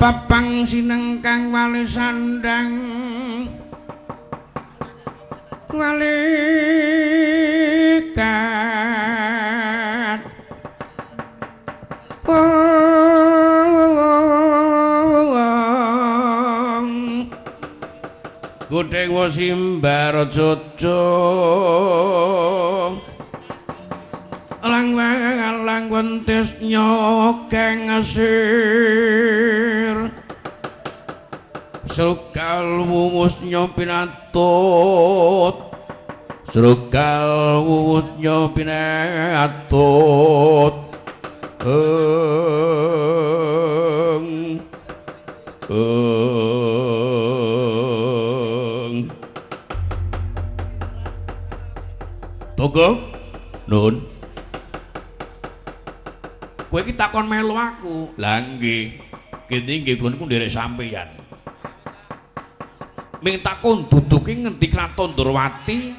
Papang sineng kang wali sandang walikat Kuthing Wasimbar Jojo lang wentis nyokeng asir Srukal wuwusnya pinatut Srukal wuwusnya pinatut Togo nun kowe iki takon melu aku lah nggih kene nggih kula niku nderek sampeyan ming takon duduke ngendi kraton Ndrawati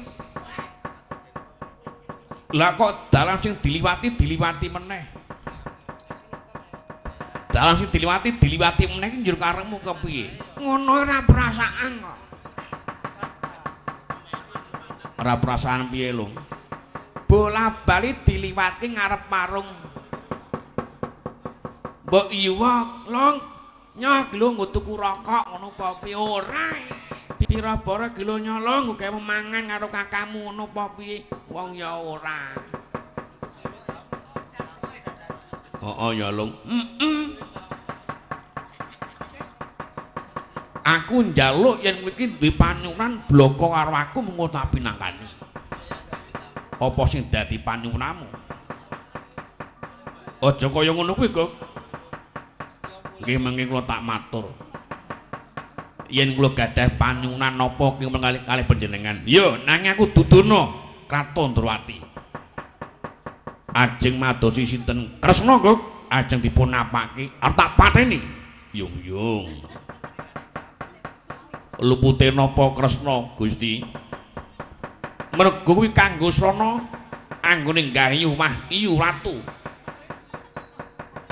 lah kok dalan sing diliwati meneh dalan sing diliwati meneh iki njur karepmu kepiye ngono ora perasaan kok ora perasaan piye lho bola-bali diliwati ngarep marung mbok iwak long nyok lho nggo tuku rokok ngono apa piye ora pira-pira kilo nyolong gawe mangan karo kakakmu ngono apa piye wong ya ora nyolong aku njaluk yen kowe iki duwe panyuwunan bloko karo aku mengko tak pinangkani apa sing dadi panyuwunanmu aja kaya ngono kuwi kok nggih mengki kula tak matur yen kula gadah panyuwunan napa ki kalih panjenengan yo nanging aku dudono kraton Ndrawati ajeng madosi sinten Kresna kok ajeng dipun napake arep tak pateni yung lupute napa Kresna Gusti mergo kuwi kanggo srana anggone nggayu mah iyu ratu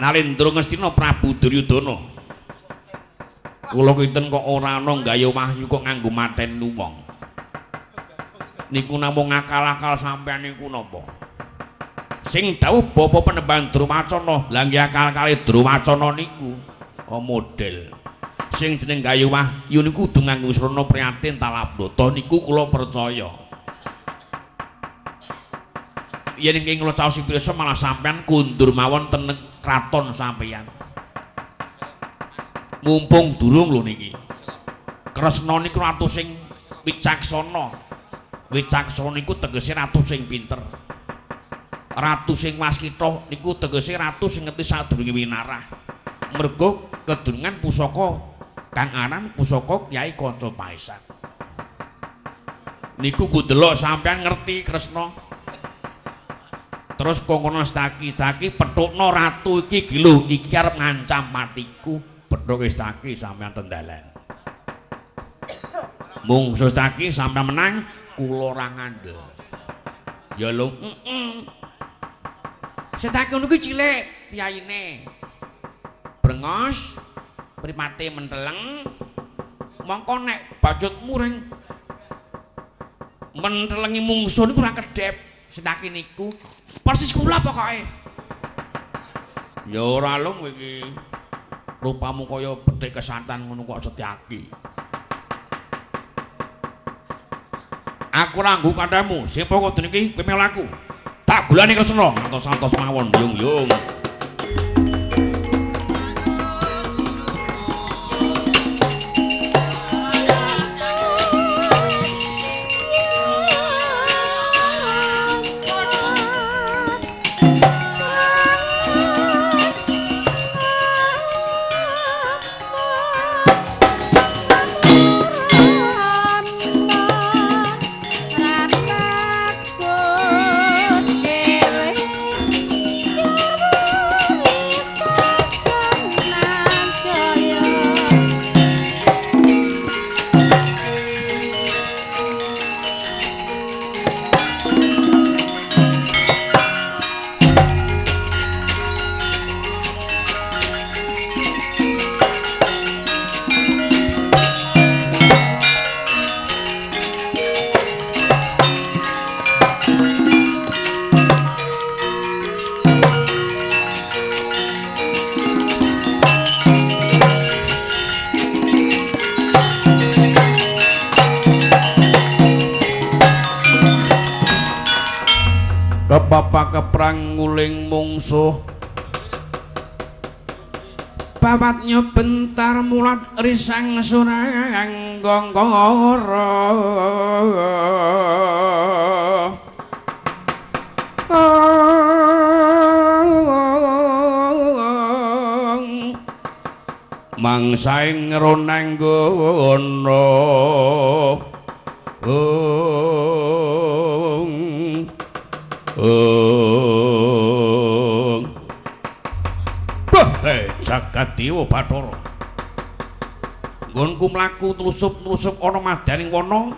Nalendra Ngastina Prabu Duryudana kula kinten kok ora ana nggayu wahyu kok nganggo mateni wong niku namung akal-akal sampeyan niku napa sing dawuh Bapa Penemban Drumacana lha nggih akal-akale Drumacana niku model sing jeneng nggayu wahyu niku kudu nganggo srana priyatin talabdata niku kula percaya yen ing kula caos pirsa malah sampean kundur mawon ten kraton sampeyan mumpung durung lho niki Kresna niku ratu sing wicaksana niku tegese ratu sing pinter ratu sing waskita niku tegese ratu sing ngerti sadurunge winarah mergo kedurungan pusaka kang aran pusaka Kyai Kanca Paisan niku ku delok sampean ngerti Kresna terus kongkono staki petukno ratu iki lho iki arep ngancam matiku petuk staki sampean tendalan mung staki sampean menang kula ora ngandel ya lho staki niku cilik piyaine brengos mripate menteleng mongko nek bajutmu ring mentelengi mungsuh niku ora kedhep staki niku persis kula pokoke. Ya ora lho kowe iki. Rupamu kaya bedhek kesantan ngono kok Setyaki. Aku ranggu kandhamu, sing pokok niki kowe melaku. Tak gulani Kresna, santos mawon, yung. kepapa keprang nguling mungsuh bawatnya bentar mulat risang surang gonggoro mangsaing ronang gono jagat dewa Bathara nggonku mlaku tlusup-tlusup ana madaning wana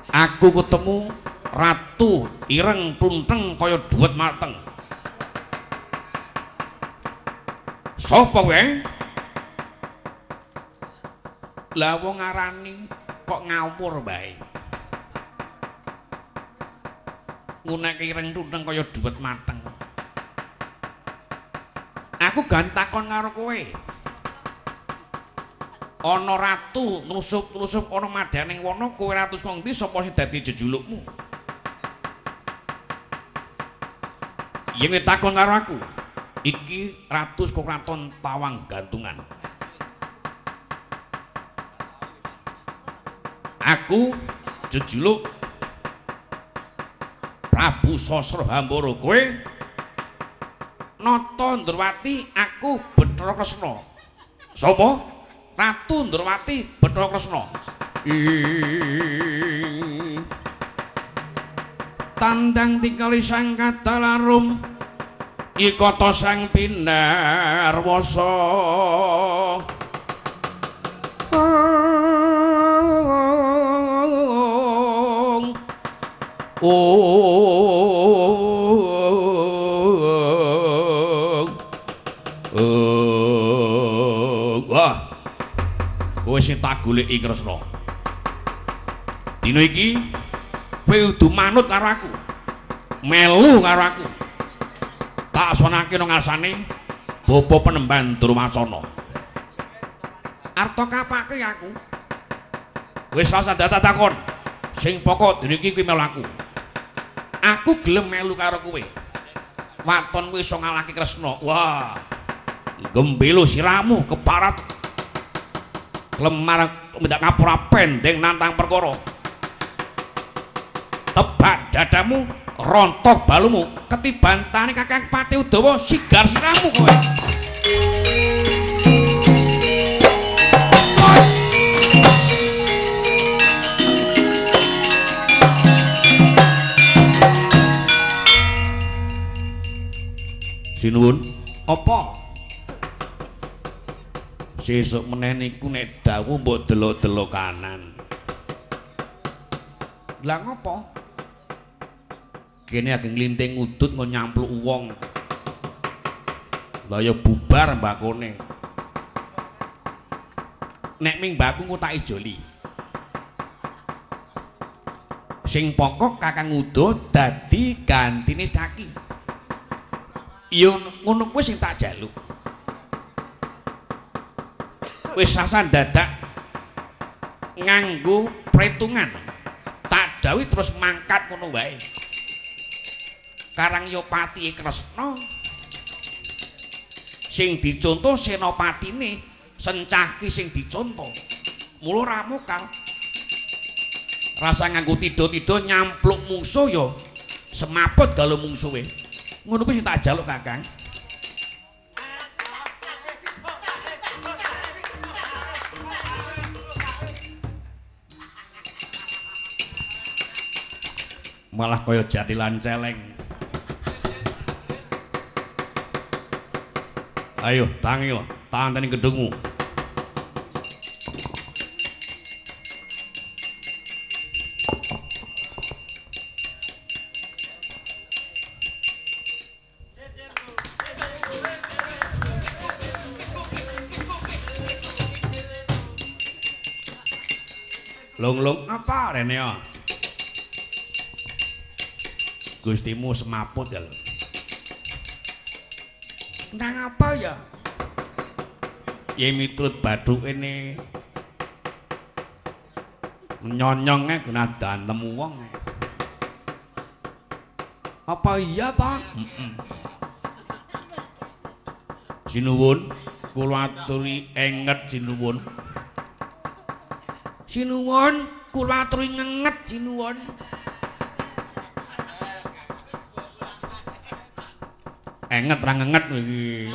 aku ketemu ratu ireng tunteng kaya dhuwet mateng sapa kowe lah wong ngarani kok ngawur bae ngunek ireng tunteng kaya dhuwet mateng aku gantakon karo kowe ana ratu nusup-nusup ana madaning wana kowe ratu saka ndi sapa sing dadi jejulukmu yen takon karo aku iki ratu saka kraton Pawang Gantungan aku jejuluk Prabu Sasra Hambara kowe Nata Ndrawati aku Bathara Kresna. Sapa? Ratu Ndrawati Bathara Kresna. Tandang tikali sang kadalarum ikata sang pinarwasa. Kowe sing tak goleki Kresna. Dina iki kowe kudu manut karo aku. Melu karo aku. Tak sonake nang ngasane Bapa Penemban Durmacana. Arta kapake aku. Wis ora data takon. Sing pokok dina iki kowe melu aku. Aku gelem melu karo kowe. Waton kowe iso ngalahke Kresna. Wah. Gembelo siramu keparat lemar minta ngapura pendeng nantang perkara tebak dadamu rontok balumu ketibantane Kakang Pati Udawa sigar siramu kowe sinuwun apa sesuk meneh niku nek dawuh mbok delok-delok kanan. Lah ngopo? Kene ageng nglinting udut nggon nyampluk wong. Lah ya bubar mbakone. Nek ming mbakku engko tak ijoli. Sing pokok Kakang Uda dadi gantine Saki. Ya ngono kuwi sing tak jaluk. Wis sasan dadak nganggo pretungan tak dawuh terus mangkat ngono wae Karangyapati Kresna sing dicontoh senopatine Sencaki sing dicontoh mula ramukal rasa nganggo tido-tido nyampluk mungsuh ya semaput kalau mungsuhe ngono kuwi sing tak jaluk Kakang. Malah kaya jatilan celeng. Ayo, tangi yo, tanteni gedungmu. Lung-lung apa rene yo? Gustimu semaput ya lho. Nang apa ya? Yen miturut bathuk ini nyonyonge guna dantem wong. Apa iya ta? Sinuwun, kula aturi enget sinuwun. Sinuwun, kula aturi ngenget sinuwun. Enget ra ngenget iki.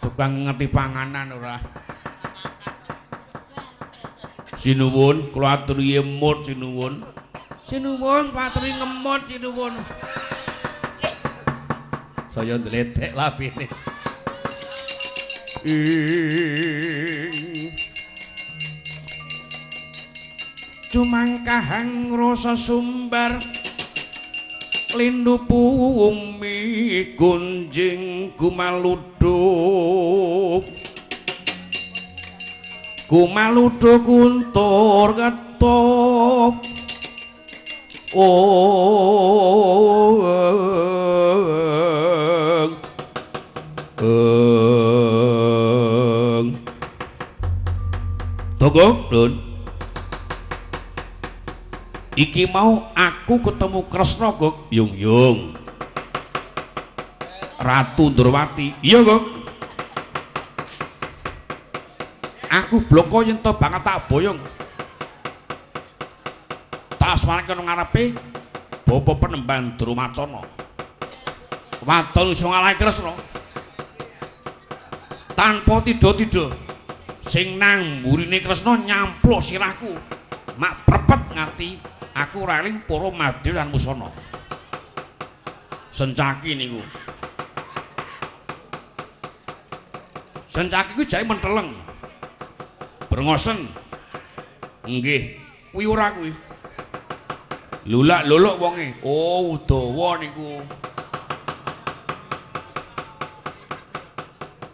Tukang ngeti panganan ora. Sinuwun, kula aturi emut sinuwun. Sinuwun, paturi ngemut sinuwun. Saya ndletek labine. Cumangkahang rasa sumbar lindu bumi gunjing kumaluduk kuntur ketok Togok Dun. Iki mau aku ketemu Kresna, Gok. Yung. Ratu Ndrawati. Iya, Gok. Aku bloko yen to banget tak boyong. Tak asmarake nang ngarepe Bapa Penemban Drumacana. Wadon iso ngalahi Kresna. Tanpa tida-tida. Sing nang mburine Kresna nyampluk sirahku. Mak prepet nganti aku raling para Madya lan Musana. Sencaki niku. Sencaki kuwi jae menteleng. Brengosen. Nggih, kuwi ora kuwi. Lulak-luluk wonge. Oh, dawa niku.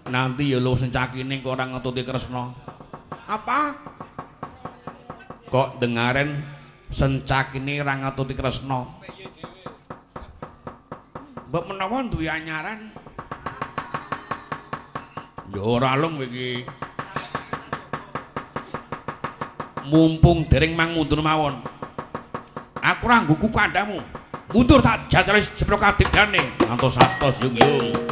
Nanti ya lo sencakine kok ora ngetuti Kresna. Apa? Kok dengaren sencakine ora ngetuti Kresna. Mbok menawa duwe anyaran. Ya ora lung iki. Mumpung dereng mang mundur mawon. Aku ora ngguku kandhamu. Mundur tak jajal jeblo kadigane. Ngantos atos yung.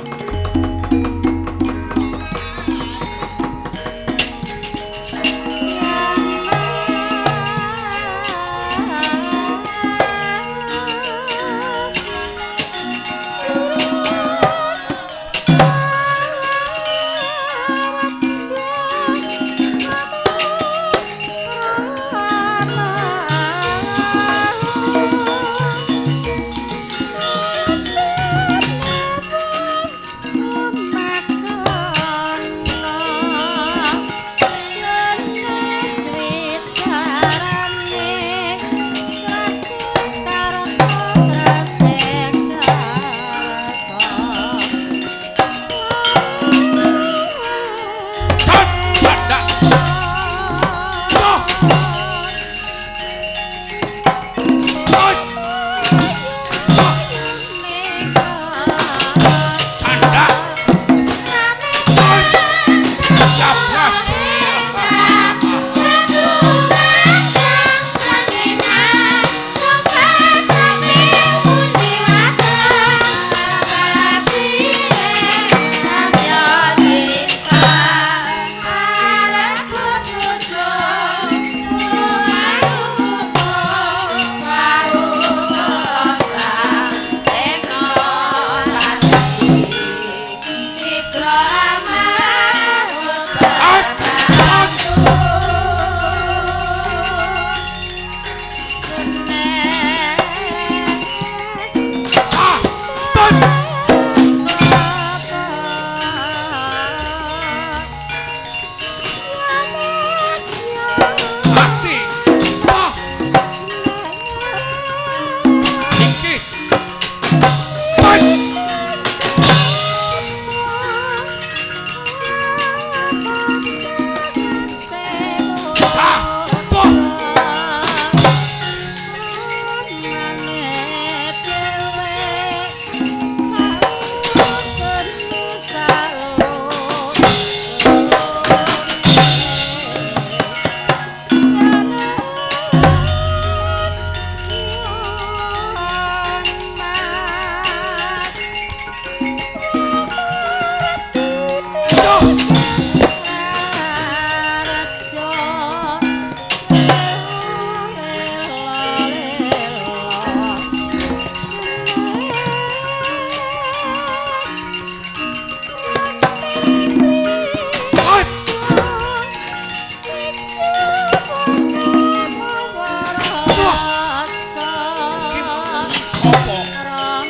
Apa?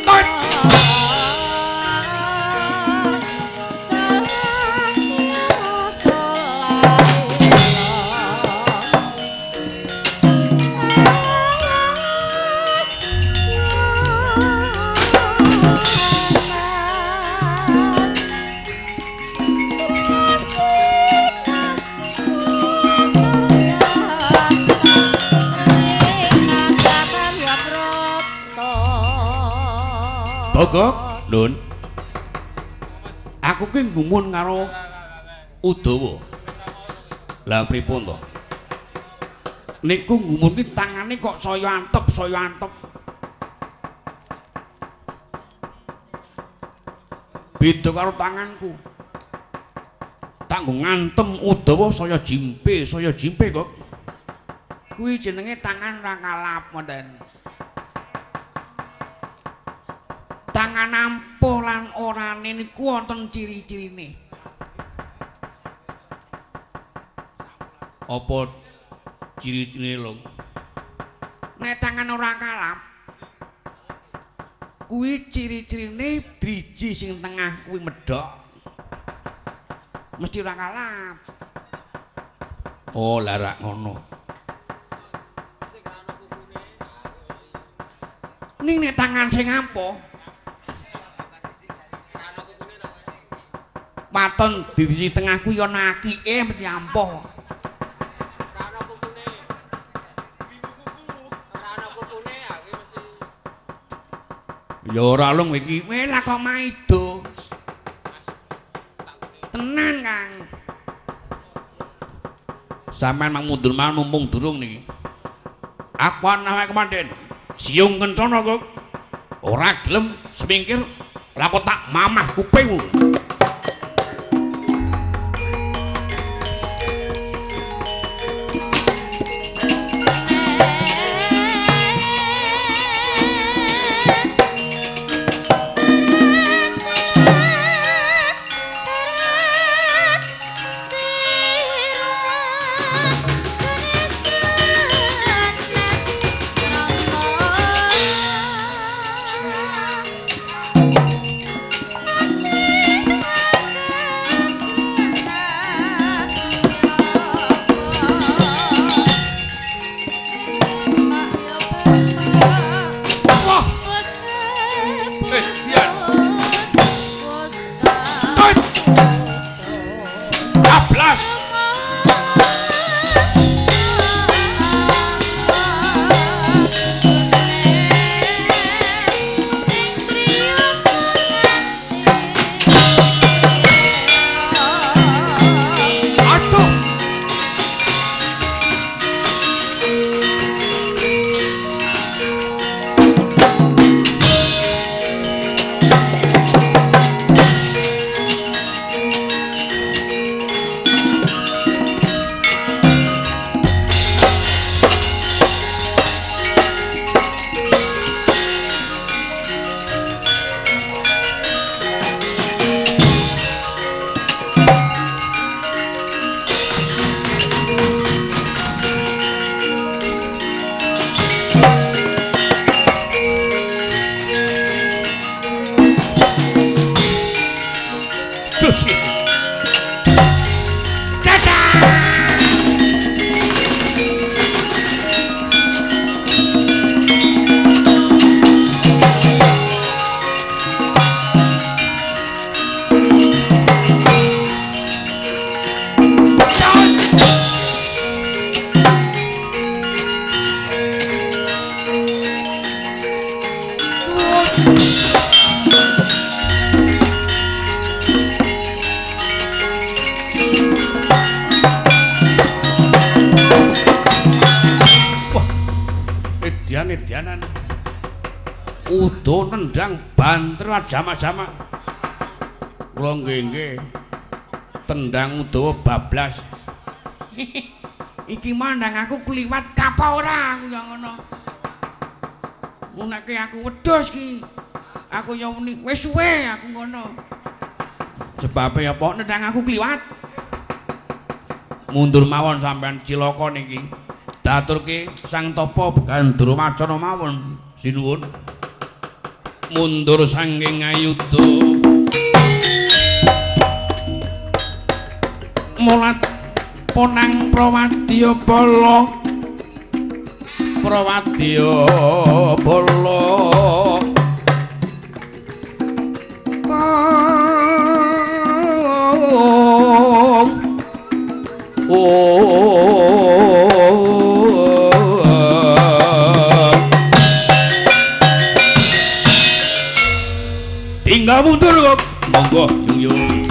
Tot. Gogok, Nun. Aku ki ngumun karo Udawa. Lah pripun to? Niku ngumun ki tangane kok saya antep. Beda karo tanganku. Tak nggo ngantem Udawa saya jimpe kok. Kuwi jenenge tangan ra kalap ngoten. Tangan ampuh lan orane niku wonten ciri-cirine. Apa ciri-cirine lho? Nek tangan ora kalap, kuwi ciri-cirine driji sing tengah kuwi medhok. Mesti ora kalap. Oh, lah rak ngono. Ning nek tangan sing ampuh waton divisi tengah ku ya ana akike mesti ampuh. Ana kukune. Ana kukune iki mesti. Ya ora lung iki. Lah kok maido. Tenan, Kang. Sampeyan mang mundur mawon mumpung durung niki. Aku ana wae komandan. Siung kencana kok. Ora gelem semingkir lah kok tak mamah kupingmu. Edian-edianan udo nendang banter jama-jama kula nggih tendang Udawa bablas iki mandang aku kliwat kapa ora aku ya ngono munake aku wedhus ki aku ya muni wis suwe aku ngono sebabe apa nendang aku kliwat mundur mawon sampean cilaka niki daturke Sang Tapa Gandra Wacana mawon sinuwun mundur sangking ayuda mulat ponang prawadya bala tinggal mundur kok monggo yung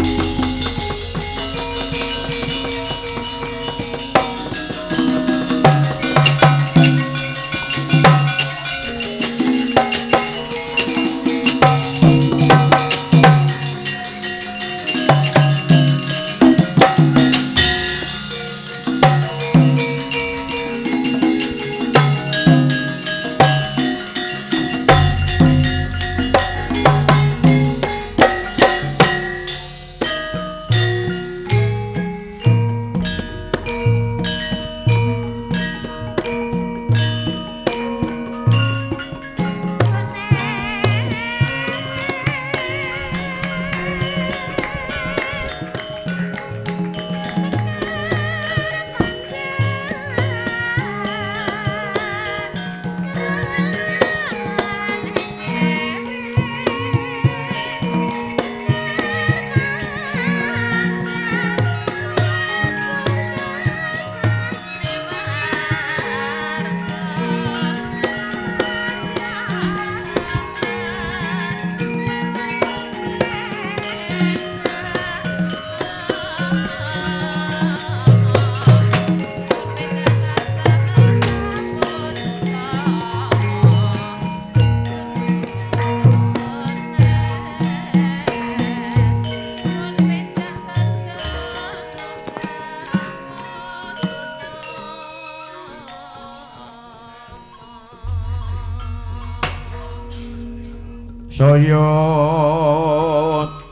saya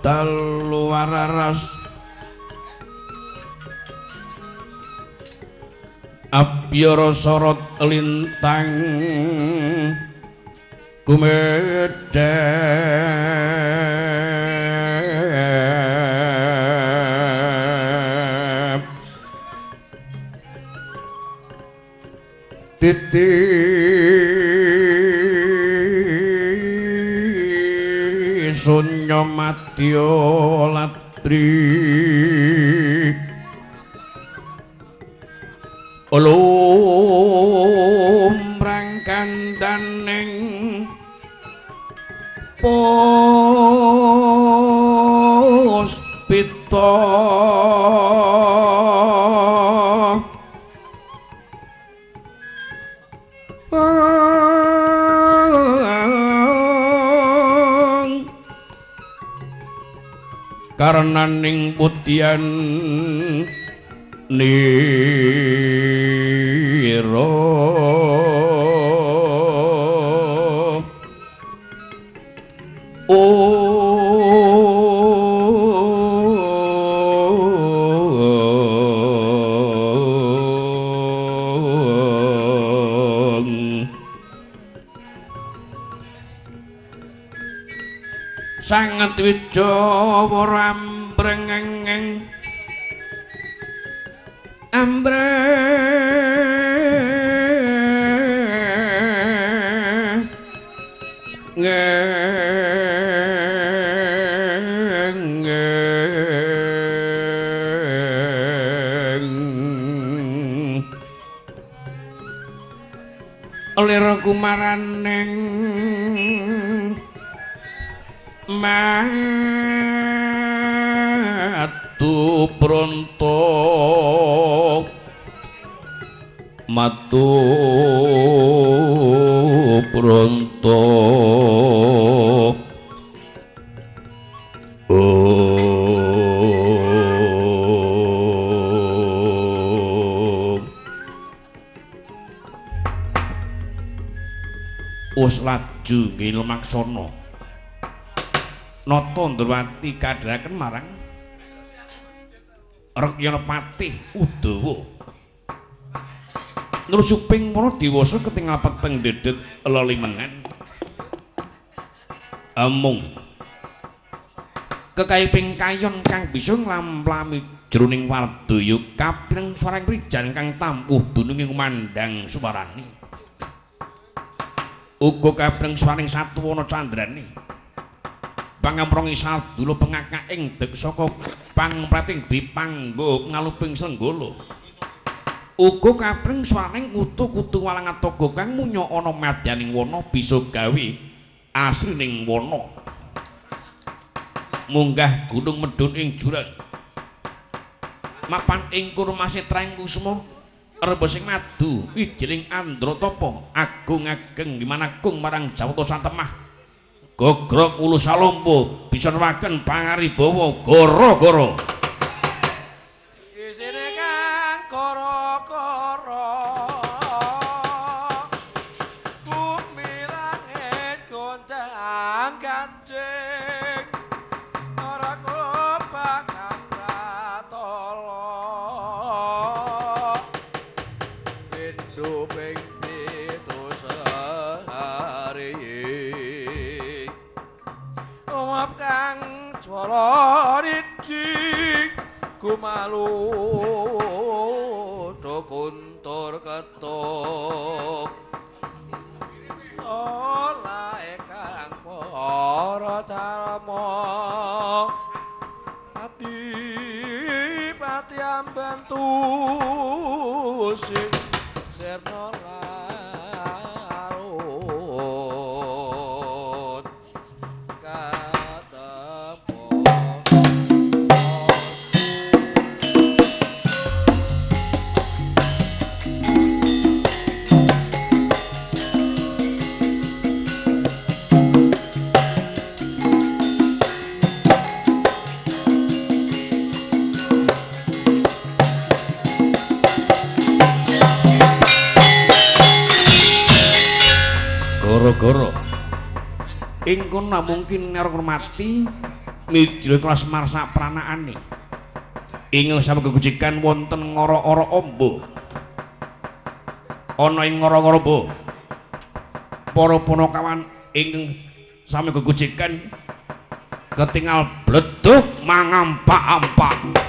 dalu wararas abhyara sorot lintang kumedhep titik sunya madya latri lumrang kandaning puspita karenaning putian nira sanget Wijaya ambrengeng lira kumaraning matu pronto us laju nggih lumaksana nata Ndrawati kadharaken marang Rekyanapati Udawa nrujuping para dewasa ketingal peteng dedet lelimengan Amung kekaiping kayon kang bisa nglamplami jroning wardaya kaping swarang prijan kang tampuh dununging kumandhang suwarani uga kaping swaring satuwana candrani pangamrongi sadula pengakaing dek saka pangprating dipanggo ngaluping senggala uga kaping swaring kutu-kutu walangatoga kang munya ana madyaning wana bisa gawe asrining wana munggah gunung medhun ing jurang mapan ing kurmasitra kusma rebesing madu wijining andratapa agung ageng gimanagung marang jawata santemah gogrok ulu salompo bisa newaken pangaribawa gara-gara isine kang gara-gara bumi langit goncang kancing ora kebakan ratala pindho ping pitu sehari umap kang swara rijik gumalu do kuntur ketuk ora ekang para carama ati pati ambantu sing serna larut katepo gara-gara ing kono mungkin ngormati midhil kelas marsa pranakane ing sabegegujikan wonten ngara-ara amba ana ing ngara-ngara amba para punakawan ing sami gegujikan ketingal bledug mangampak-ampak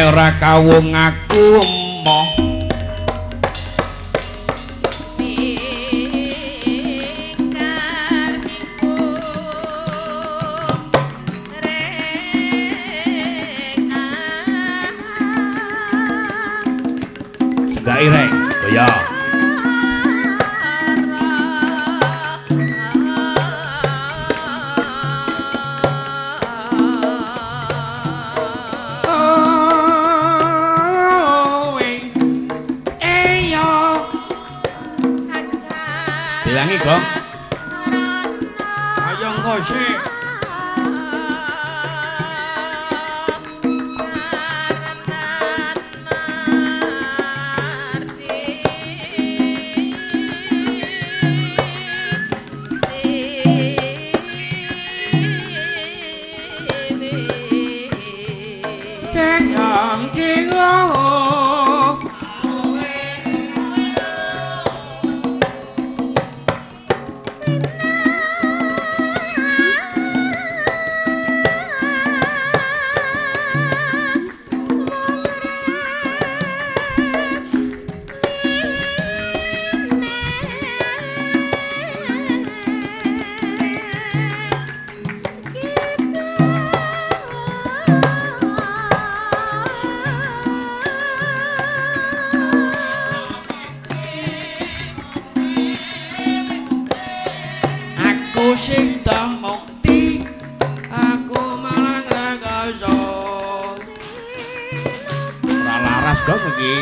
ora kawung aku emoh Gak ireng, ya. Dilangi, Gong. Ayo engko sik. Sing mukti aku malah ngragaso ora laras dong iki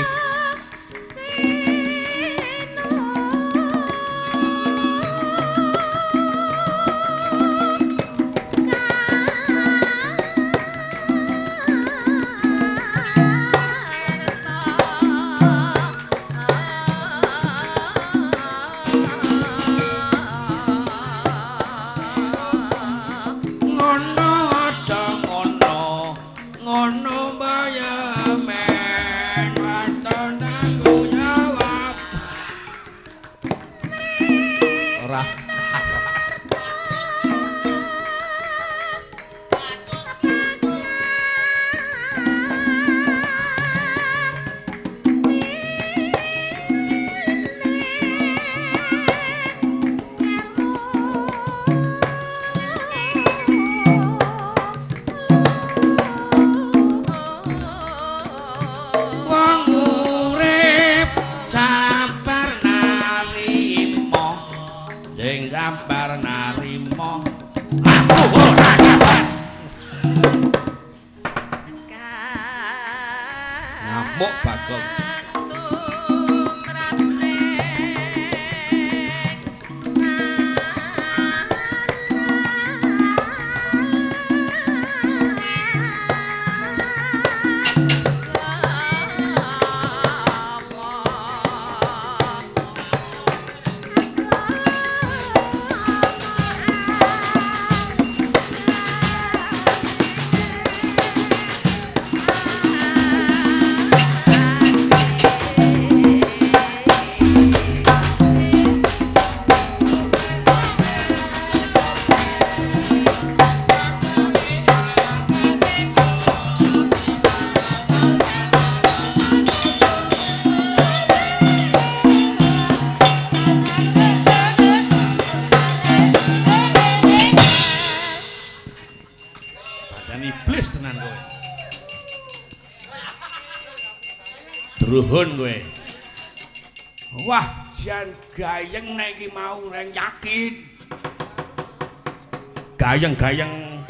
Druhun kowe. Wah, jan gayeng nek iki mau reng yakin. Gayeng-gayeng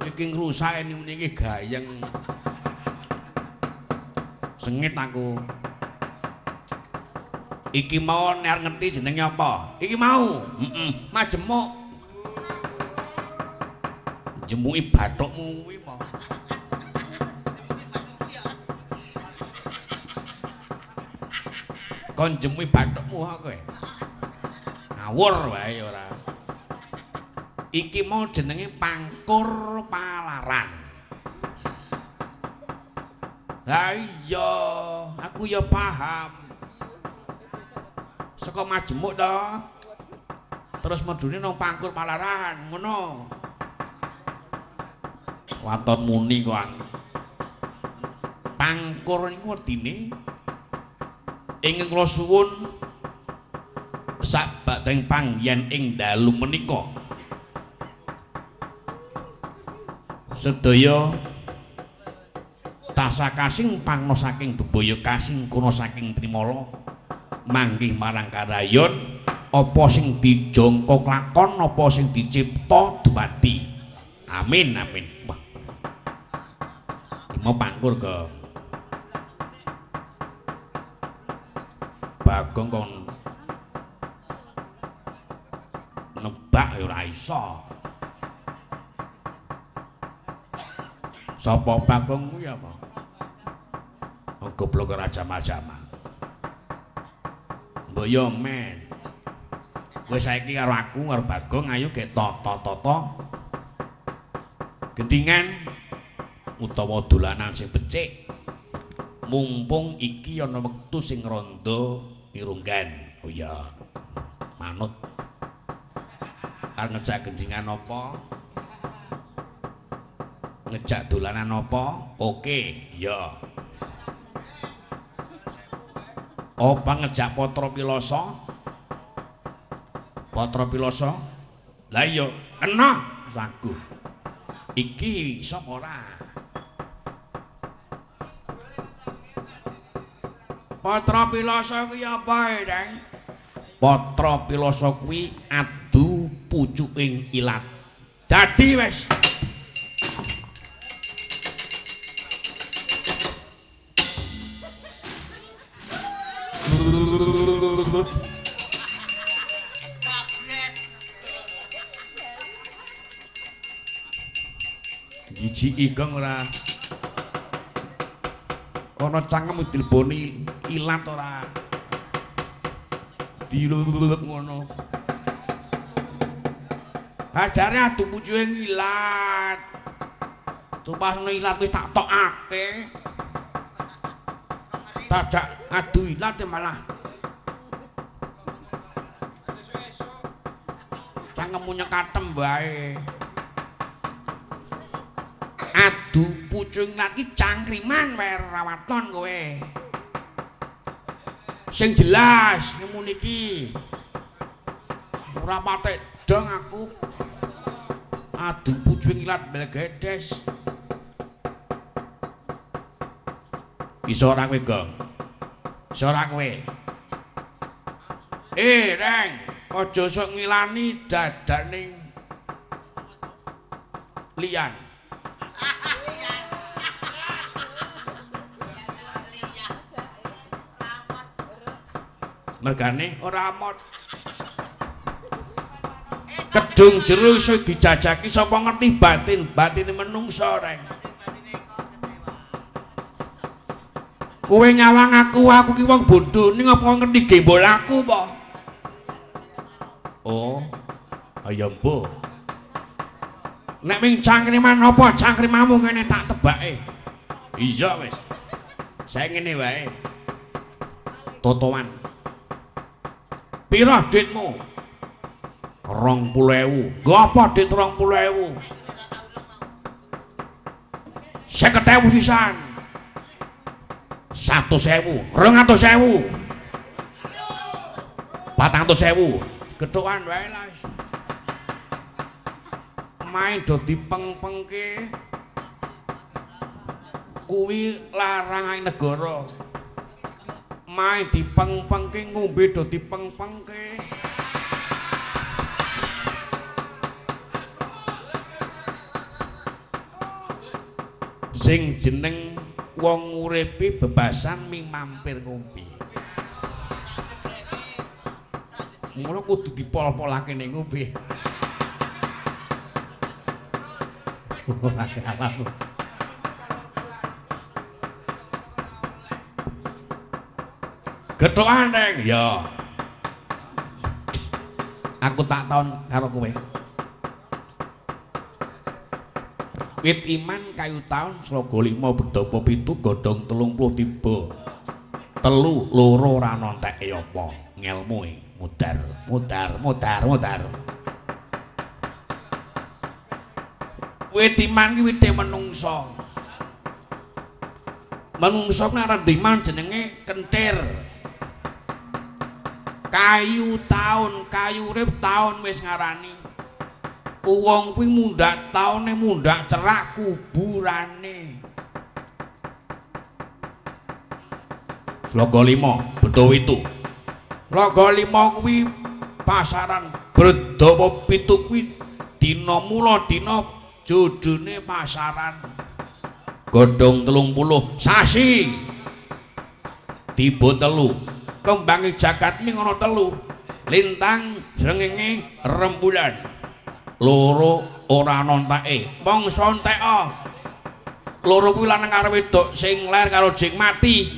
iki ngrusak niki gayeng. Sengit aku. Iki mau nek ngerti jenenge apa? Iki mau, majemuk. Jemuki bathukmu kuwi mau. Kon jemuki bathukmu kok kowe. Ngawur wae ora. Iki mau jenenge pangkur palaran. Lah iya, aku ya paham. Saka majemuk to. Terus medune nang pangkur palaran, ngono. Waton muni kok. pangkur niku wedine ingkang kula suwun sabadeng panggen ing dalu menika sedaya tasah kasing pangno saking bebaya kasing kuna saking Trimala manggih marang karayon apa sing dijangka lakon apa sing dicipta dumadi amin amin wah mau pangkur ke Bagong kon nebak ya ora iso sapa Bagong kuwi apa goblok ora jama-jama mbok yo men kowe saiki karo aku karo Bagong ayo gek toto-toto gendingan utawa dolanan sing becik mumpung iki ana wektu sing randa irunggan oh ya manut arep ngejak gendingan apa ngejak dolanan apa oke ya apa ngejak Patra Pilasa lah iya kena sagu iki iso ora Patra Pilasa kuwi apa Dang Patra Pilasa kuwi adu pucuking ilat dadi wis jijiki kang ora ana cangkem dileboni ilat ora diluluk ngono ajare adu pucuke ilat tupasno ilat wis tak tokake tajak adu ilat malah cangkemmu nyekatem bae adu pucung lagi cangkriman wae rawaton kowe sing jelas ngemu niki ora patek dong aku adu pucung ilat belgedes iso ora kowe Gong iso ora kowe Reng aja sok ngilani dadaning liyan mergane ora amot kedung jero iso dijajaki sapa ngerti batine menungsa Reng kowe nyawang aku ki wong bodho ning apa ngerti gembol aku apa oh ayo mbuh nek ming cangkriman apa cangkrimamu kene tak tebake iya wis saya ngene wae totoan pira duitmu 20.000 nggo apa duit 20.000 50.000 sisan 100.000 200.000 400.000 kethukan wae lah main do dipeng-pengke kuwi larangan negara main dipeng-pengke ngombe do dipeng-pengke sing jeneng wong uripe bebasan ming mampir ngombe ngono kudu dipol-polake ning ngombe Gethokan Neng ya aku tak taun karo kowe wit iman kayu taun sloga 5 bedapa 7 godhong 30 tiba 3 loro ora nontek apa ngelmu mudar wit iman ki wite menungsa Manungsa nek rendiman jenenge kentir. Kayu taun, kayu urip taun wis ngarani. Wong kuwi mundhak taune mundhak cerak kuburane. Sloga 5 beto itu. Sloga 5 kuwi pasaran Bredhawa 7 kuwi dina mula dina jodhone pasaran. Godhong 30 sasi. Tiba 3. Kembange jagat ning ana 3. Lintang, srengenge, rembulan. 2 ora ana enteke. Mangsa enteka. 2 kuwi lanang karo wedok sing lair karo jing mati.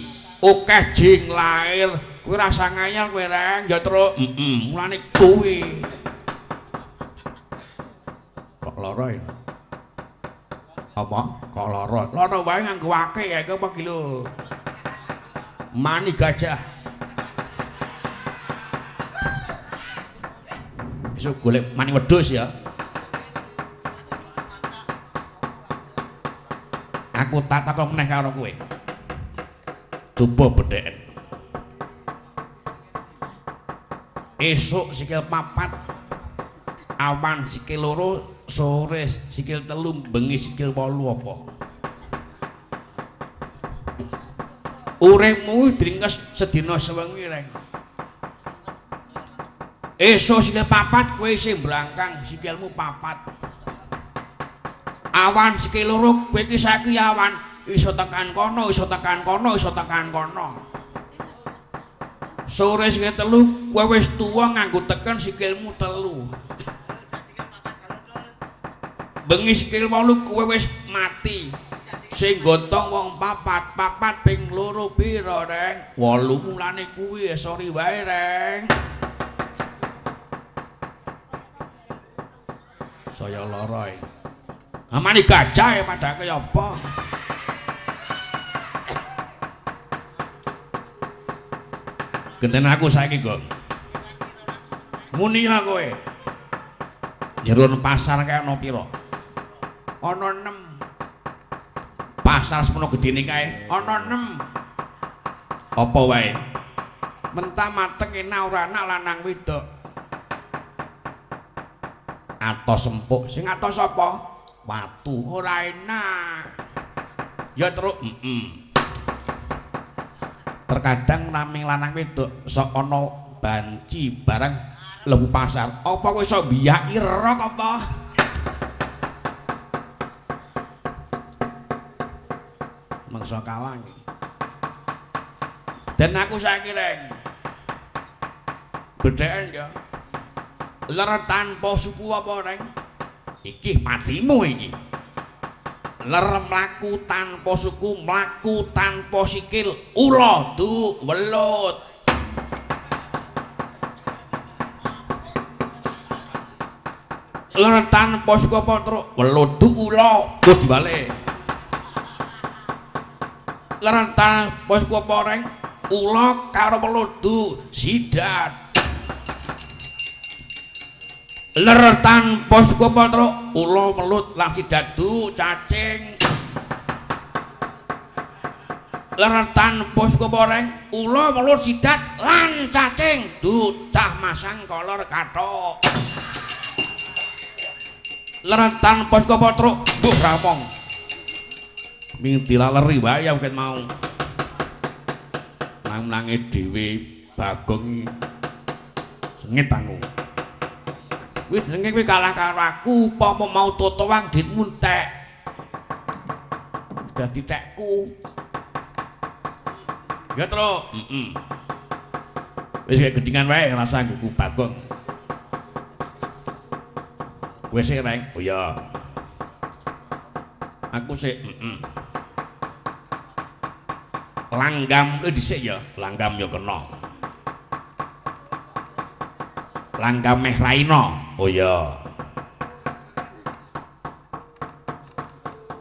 Akeh jing lair. Kuwi rasa ngayal kowe reng, ya terus mulane kuwi. Kok lara ya? Apa? Kok lara? Lara wae nganggo wake ya iki apa ki lho. Mani gajah. Iso golek mani wedhus ya. Aku tak takon meneh karo kowe. Coba bedheken. Esuk sikil 4, awan sikil 2, sore sikil 3, bengi sikil 8 apa? Uripmu dringkes sedina sewengi reng. Esuk sikil 4 kowe isih brangkang sikilmu 4. Awan sikil 2 kowe iki saiki awan iso tekan kono, iso tekan kono, iso tekan kono. Sore sikil 3 kowe wis tuwa nganggo teken sikilmu 3. Bengi sikil 8 kowe wis mati. Sing gontong wong 4, 4 ping 2 pira reng? 8 mulane kuwi sori wae reng. Saya lara iki. Amane gajah ya padake apa? Genten aku saiki, Gong. Muni ya kowe. Jero pasar kae ana pira? Ana 6. Pasar semono gedene kae ana 6. Apa wae? Mentah mateng enak ora anak lanang wedok. Atos empuk. Sing atos apa? Watu. Ora enak. Ya terus terkadang naming lanang wedok sok ana banci barang lebu pasar. Apa kowe iso mbiyaki rok apa? Mangsa kalang. Dan aku saiki reng. Bedheken ya. Ler tanpa suku apa reng? Iki patimu iki. Ler mlaku tanpa suku, mlaku tanpa sikil, ula du welut. Ler tanpa suku apa terus welut du ula, terus dibalik. Ler tanpa suku apa reng? Ula karo welut du sidat. Ler tanpa suku apa terus ula welut lan sidat du cacing. Ler tanpa suku apa reng? Ula welut sidat lan cacing du cah masang kolor kathok. Ler tanpa suku apa terus mbuh ramong. Ming dilaleri wae ya ket mau. Nang-nange dhewe Bagong sengit aku. Kuwi jenenge kowe kalah karo aku, apa mau totowang ditmu entek. Dadi tekku. Ya terus, wis kaya gedhingan wae rasa nggo Bagong. Kowe sik reng? Oh ya. Aku sik, Langgam dhisik ya, langgam ya kena. Langgam meh laina. Oh ya.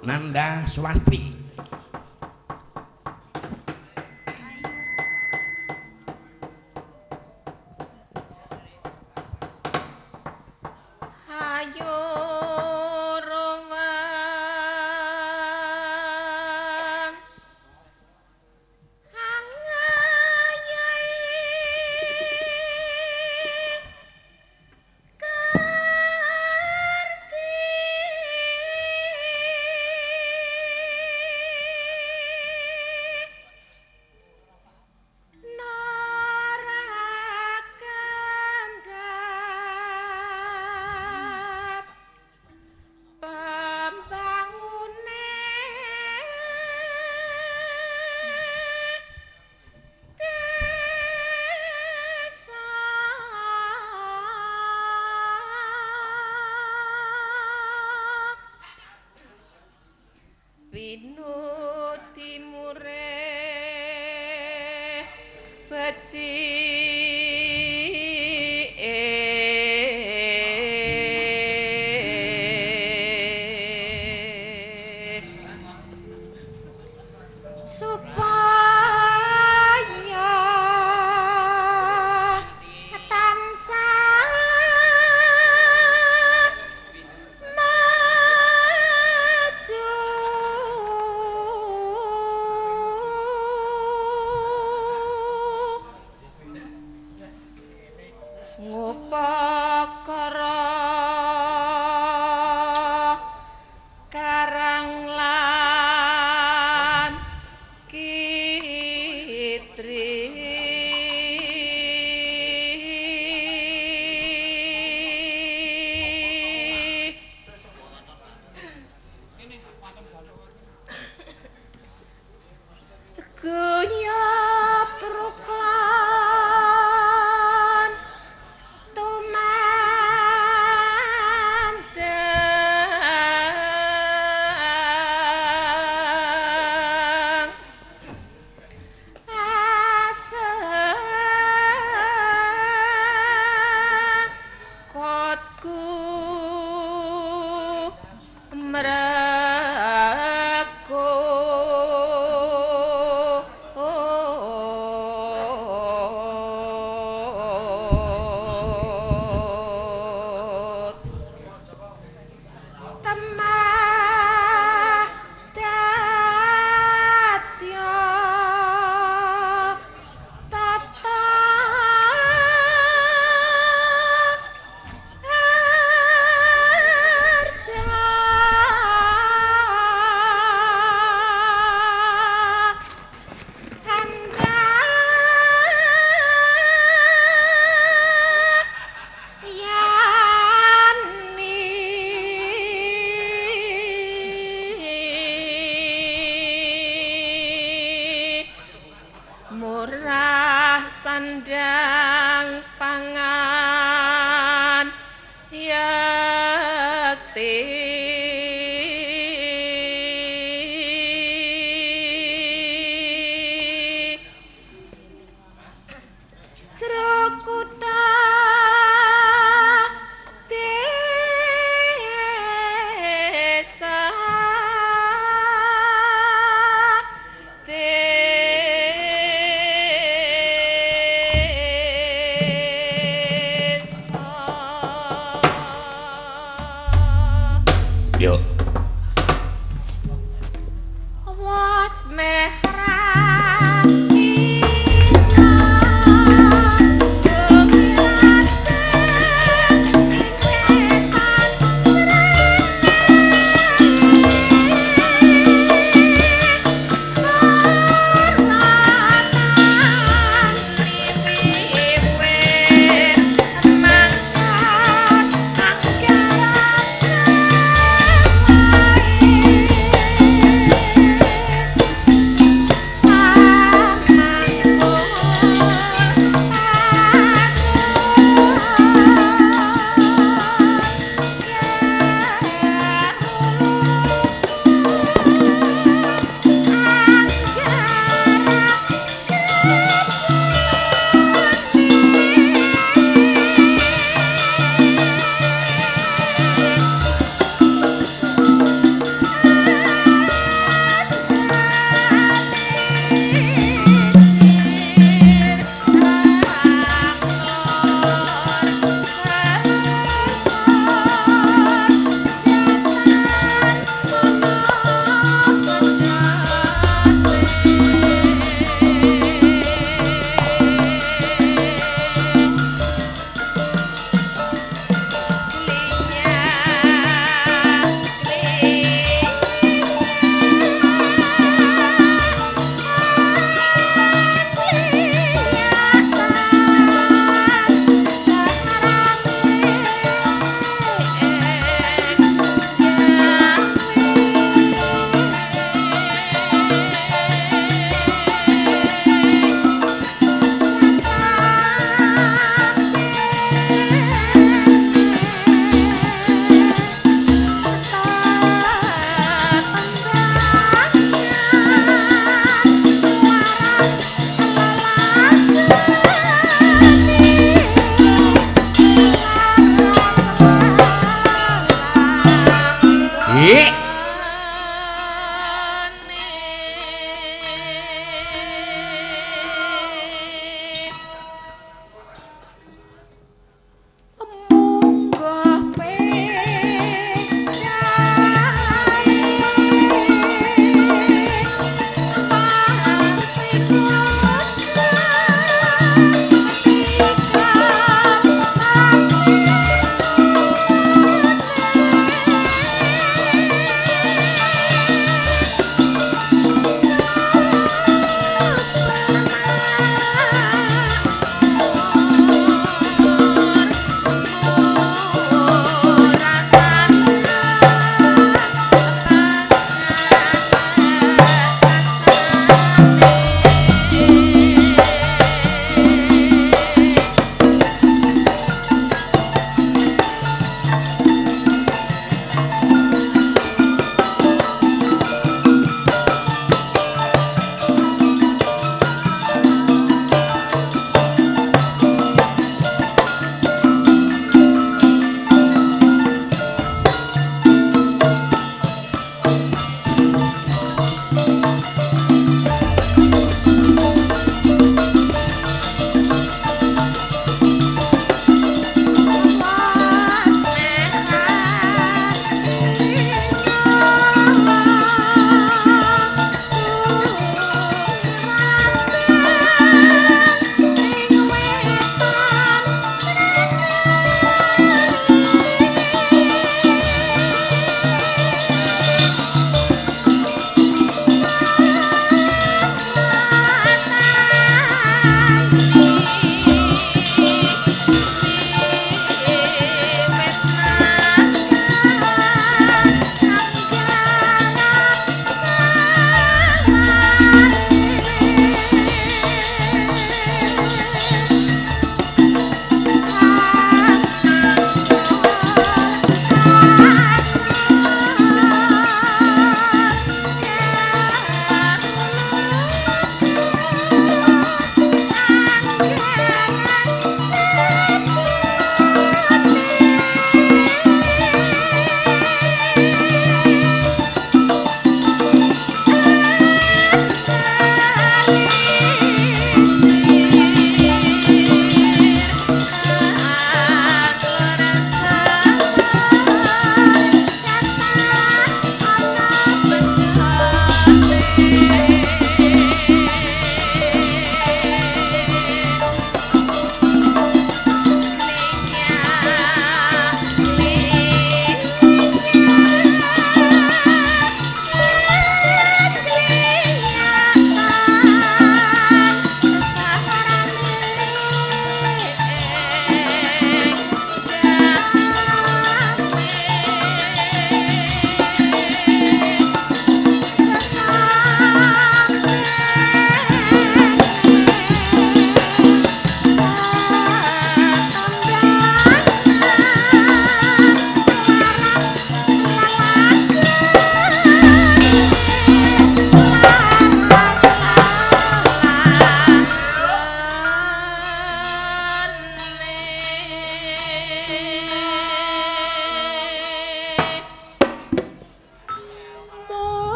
Nanda Swasti. Ayo roman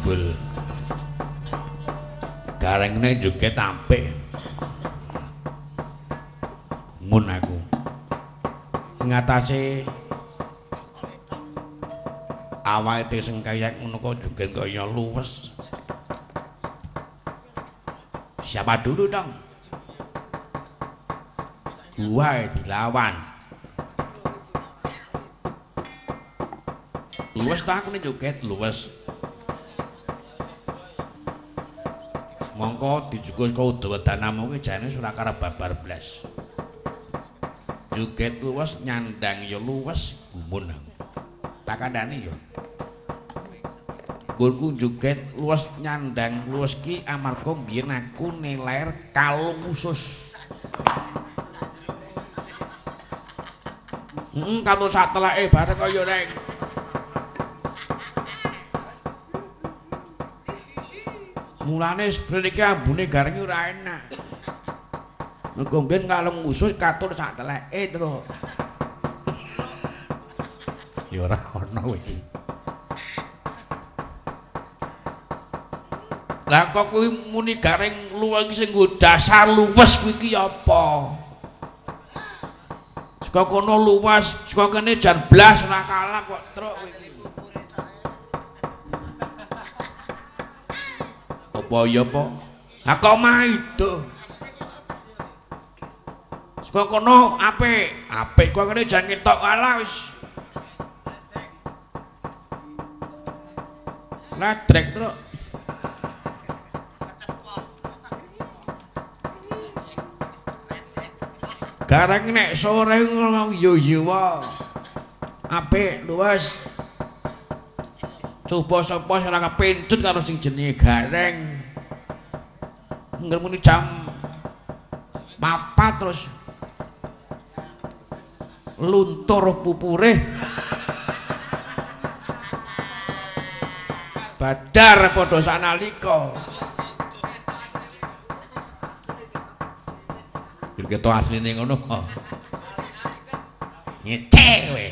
jebul garengne joget apik mun aku ngatasi awake sing kaya ngono kok joget kaya luwes. Siapa dulu dong? Gua dilawan. Luwes tak aku nih joget luwes. Mongko dijugus kau Udawedanamu ki jane Surakara babar blas. Joget luwes nyandang ya luwes gumun. Tak kandhani ya. Nggonku joget luwes nyandang luwes ki amarga biyen aku nilair kalung usus. Katon sak teleke bareng kaya reng. Mulane sprene iki ambune gareng ora enak. Mergo mbiyen kalung usus katon sak teleke terus. Ya ora ana iki. Lah kok kuwi muni gareng luwih sing nggo dasar luwes kuwi iki apa? Saka kono luwes, saka kene jan blas ora kalah kok truk kowe iki. Apa ya apa? Ha kok maido. Saka kono apik, apik kok kene jan ketok kalah wis. Ledrek truk. Gareng nek sore ngono yo yo wae. Apik luwes. Coba sapa sing ora kepintut karo sing jenenge gareng. Engger muni jam 4 terus luntur pupure. Badar padha sanalika. Keto asline ngono. Ngece kowe.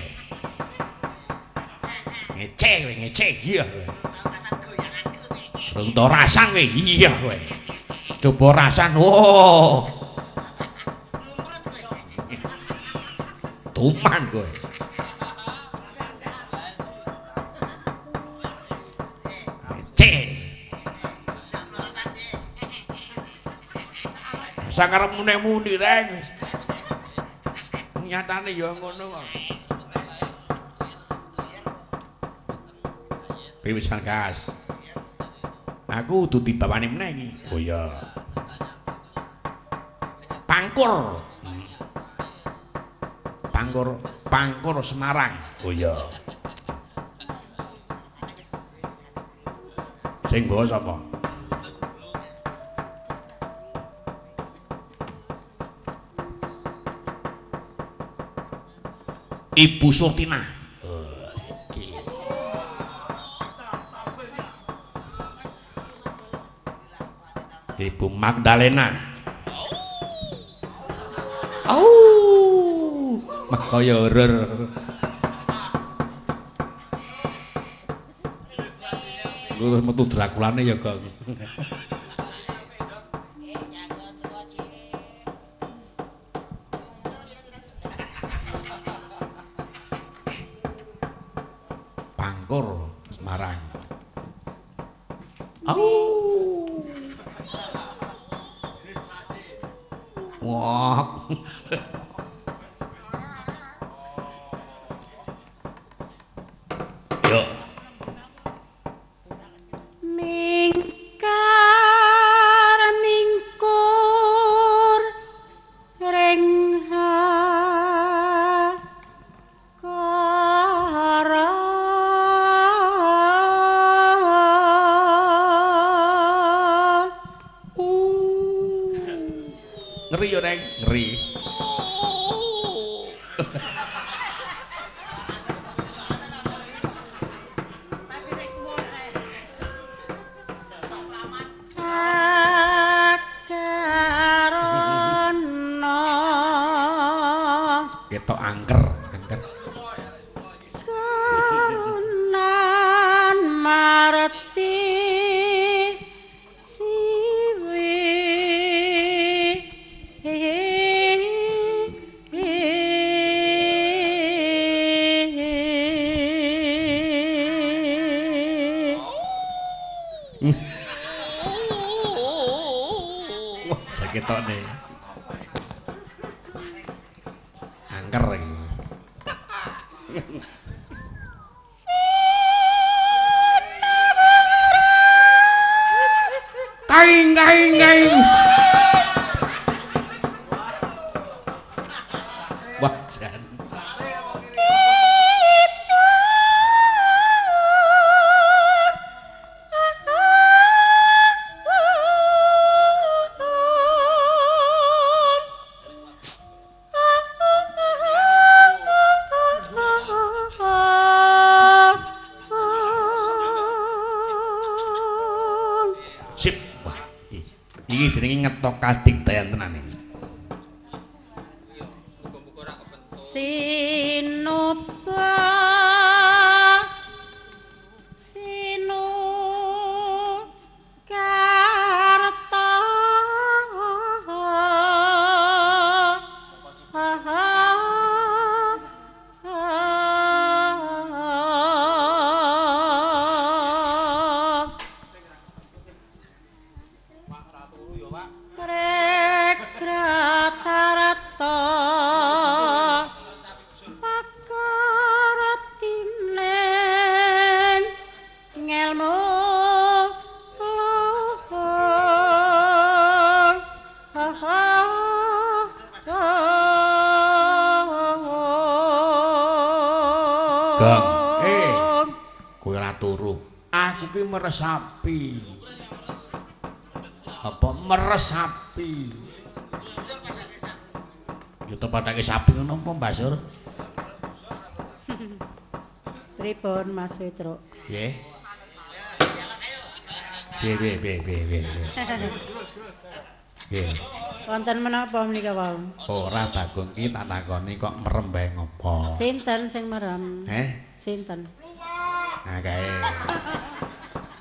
Ngece kowe, ngece iya kowe. Rung to rasan kowe, iya kowe. Coba rasan. Oh. Tuman kowe. Ngece. Sakarep muni-muni reng. Nyatane ya ngono kok. Piwisan kas. Aku kudu dibawani meneh iki. Oh iya. Pangkur. Pangkur Semarang. Oh iya. Sing bawa sapa? Ibu Surtina. Ibu Magdalena. Kaya horor. Ku metu Drakulane ya, Gong. Pangkur Semarang. Wah. Yo. Mingkar mingkur ring Ngeri yo, Neng, ngeri. Ketok angker, angker. Sunan Marti Jaketone. Angker iki. Kaing. Wajan. Sip. Wah, iki jenenge ngetok kadigdayan tenan iki. Sinuba sinu karta Rek rata-rata pakaratinen ngelmu lohong Gang, kowe ora turu. Aku ki meresapi. Apa meresapi? Yo tepatake sapi ngono apa, Mbak Sur? Pripun Mas Witro? Nggih. Piye. Nggih. Wonten menapa menika wau? Ora Bagong ki tak takoni kok merem bae ngopo? Sinten sing merem? Sinten? Nah kae.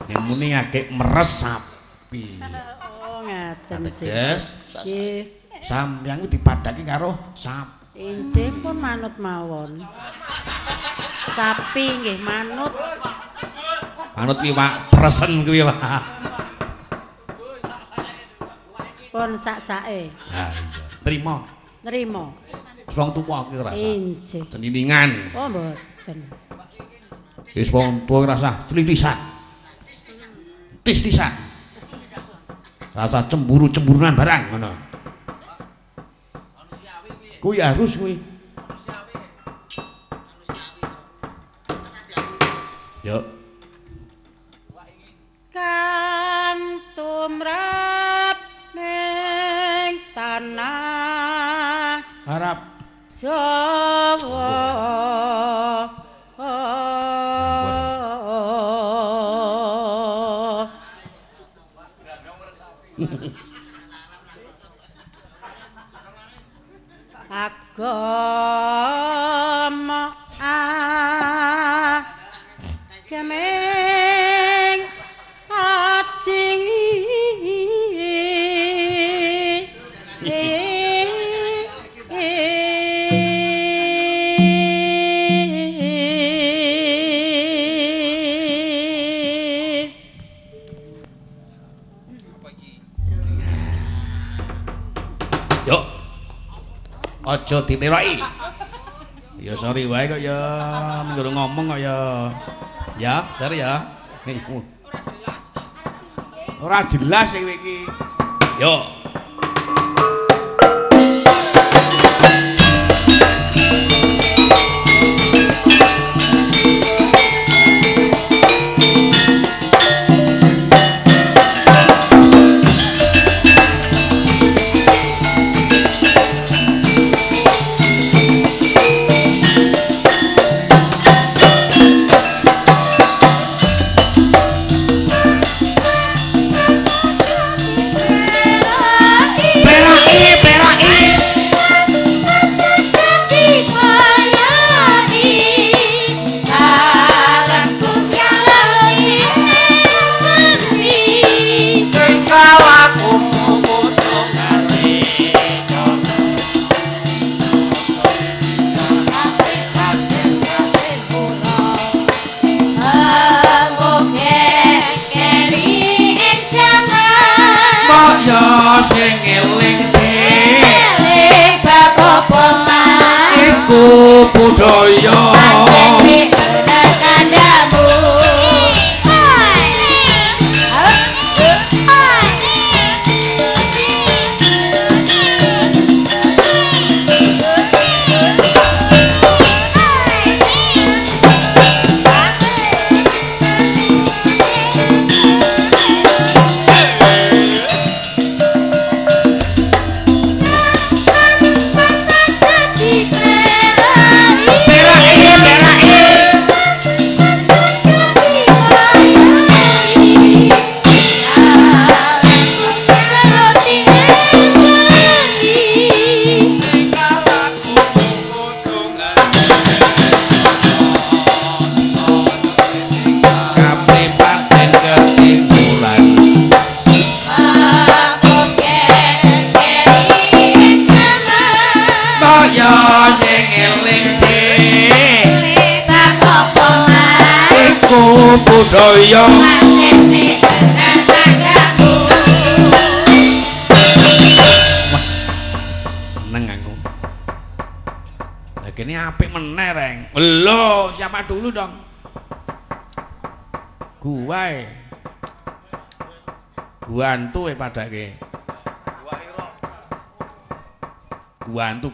Ning muni agek meresapi. Oh, ngaten. Ateges. Nggih. Sampeyan ku dipadhaki karo sapi. Injih pun manut mawon. Sapi nggih manut. Manut ki Pak, presen kuwi Pak. Pun sak-sake. Ha iya. Trima. Nrimo. Wong tuwa ki ora usah. Injih. Ceniningan. Oh, mboten. Wis wong tuwa ora usah clitisan. Tis-tisan. Rasa cemburu-cemburunan barang ngono. Kuwi harus kuwi. Yo. Kan tumrap ning tanah Arab Jawa. Agama kemeng haji Yuk. Aja ditiroki. Ya sorry wae kok ya ngguru ngomong kok ya. Ya, bener ya. Ora jelas iki iki. Yuk. Sing iku budaya budaya seneng aku lagi ini apik meneh reng lho siapa dulu dong guantu padake guantu